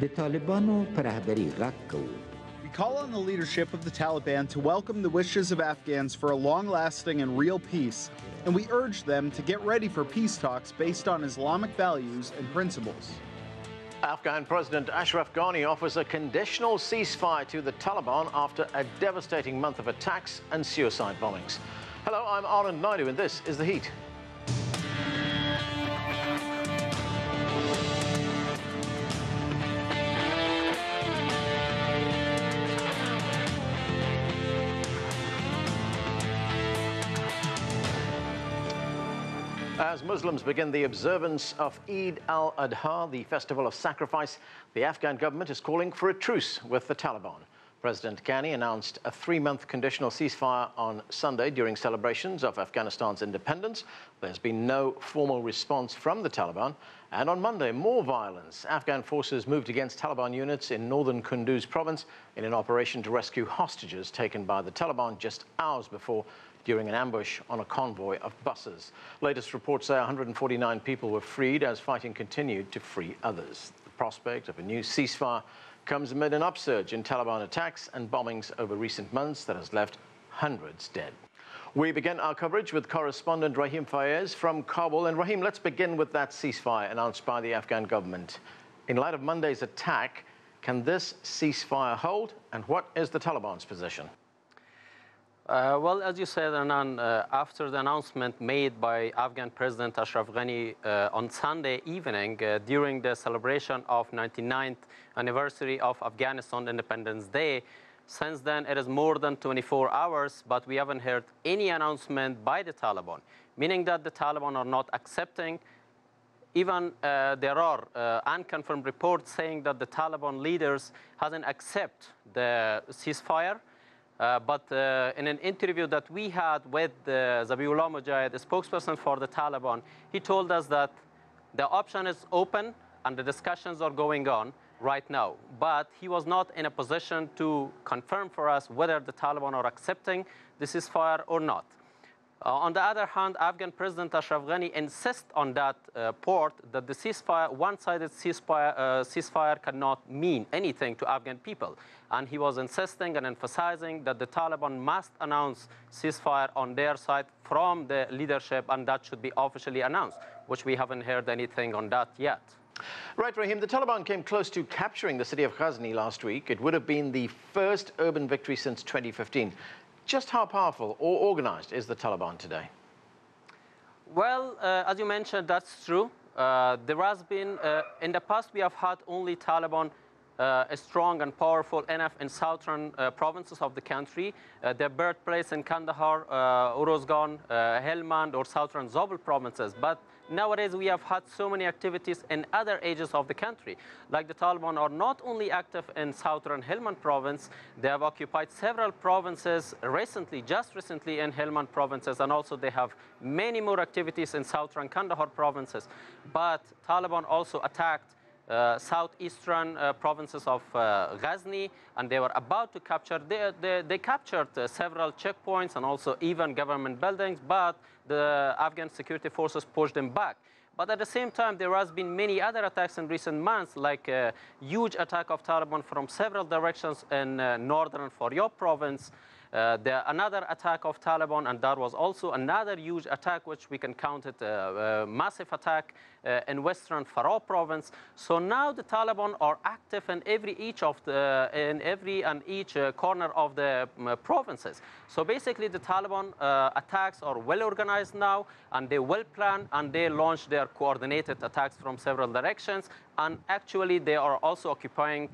د طالبانو په رهبري غږ کوو. We call on the leadership of the Taliban to welcome the wishes of Afghans for a long-lasting and real peace, and we urge them to get ready for peace talks based on Islamic values and principles. Afghan President Ashraf Ghani offers a conditional ceasefire to the Taliban after a devastating month of attacks and suicide bombings. Hello, I'm Anand Naidu, and this is The Heat. As Muslims begin the observance of Eid al-Adha, the festival of sacrifice, the Afghan government is calling for a truce with the Taliban. President Ghani announced a 3-month conditional ceasefire on Sunday during celebrations of Afghanistan's independence. There's been no formal response from the Taliban. And on Monday, more violence. Afghan forces moved against Taliban units in northern Kunduz province in an operation to rescue hostages taken by the Taliban just hours before during an ambush on a convoy of buses. Latest reports say 149 people were freed as fighting continued to free others. The prospect of a new ceasefire comes amid an upsurge in Taliban attacks and bombings over recent months that has left hundreds dead. We begin our coverage with correspondent Rahim Faiez from Kabul. And Rahim, let's begin with that ceasefire announced by the Afghan government. In light of Monday's attack, can this ceasefire hold? And what is the Taliban's position? Well, as you said, Anand, after the announcement made by Afghan President Ashraf Ghani on Sunday evening during the celebration of 99th anniversary of Afghanistan Independence Day, since then it is more than 24 hours, but we haven't heard any announcement by the Taliban, meaning that the Taliban are not accepting. Even there are unconfirmed reports saying that the Taliban leaders hasn't accepted the ceasefire. But in an interview that we had with Zabiullah Mujahid, the spokesperson for the Taliban, he told us that the option is open and the discussions are going on right now. But he was not in a position to confirm for us whether the Taliban are accepting the ceasefire or not. On the other hand, Afghan President Ashraf Ghani insists on that part that the ceasefire, one-sided ceasefire cannot mean anything to Afghan people. And he was insisting and emphasizing that the Taliban must announce ceasefire on their side from the leadership, and that should be officially announced, which we haven't heard anything on that yet. Right, Rahim, the Taliban came close to capturing the city of Ghazni last week. It would have been the first urban victory since 2015. Just how powerful or organized is the Taliban today? Well, as you mentioned, that's true. There has been, in the past, we have had only Taliban strong and powerful enough in southern provinces of the country. Their birthplace in Kandahar, Uruzgan, Helmand, or southern Zabul provinces. But nowadays, we have had so many activities in other areas of the country. Like the Taliban are not only active in southern Helmand province, they have occupied several provinces recently, just recently in Helmand provinces, and also they have many more activities in southern Kandahar provinces. But Taliban also attacked southeastern provinces of Ghazni, and they were about to capture, they captured several checkpoints and also even government buildings, but the Afghan security forces pushed them back. But at the same time, there has been many other attacks in recent months, like a huge attack of Taliban from several directions in northern Faryab province, another attack of Taliban, and that was also another huge attack, which we can count it a massive attack in western Farah province. So now the Taliban are active in every and each corner of the provinces. So basically, the Taliban attacks are well organized now, and they well planned, and they launch their coordinated attacks from several directions. And actually, they are also occupying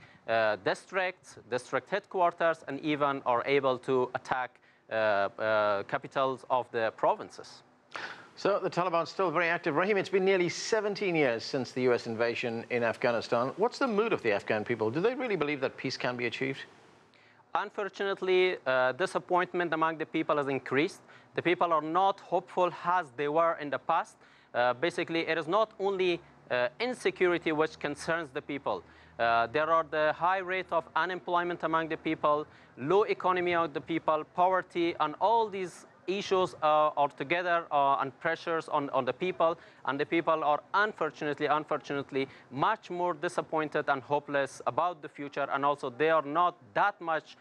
districts, district headquarters, and even are able to attack capitals of the provinces. So the Taliban still very active. Rahim, it's been nearly 17 years since the US invasion in Afghanistan. What's the mood of the Afghan people? Do they really believe that peace can be achieved? Unfortunately, disappointment among the people has increased. The people are not hopeful as they were in the past. Basically, it is not only insecurity which concerns the people. There are the high rate of unemployment among the people, low economy of the people, poverty, and all these issues altogether and pressures on the people, and the people are unfortunately, much more disappointed and hopeless about the future, and also they are not that much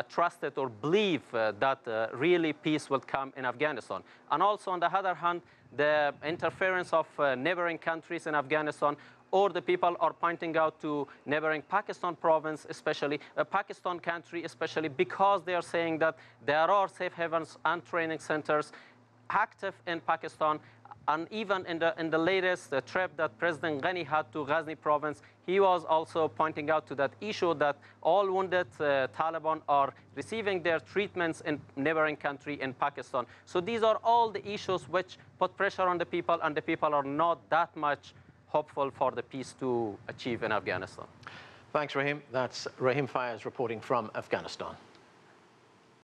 trusted or believe that really peace will come in Afghanistan. And also, on the other hand, the interference of neighboring countries in Afghanistan, or the people are pointing out to neighboring Pakistan province, especially Pakistan country, especially because they are saying that there are safe havens and training centers active in Pakistan. And even in the latest trip that President Ghani had to Ghazni province, he was also pointing out to that issue that all wounded Taliban are receiving their treatments in neighboring country in Pakistan. So these are all the issues which put pressure on the people, and the people are not that much hopeful for the peace to achieve in Afghanistan. Thanks, Rahim. That's Rahim Faiez reporting from Afghanistan.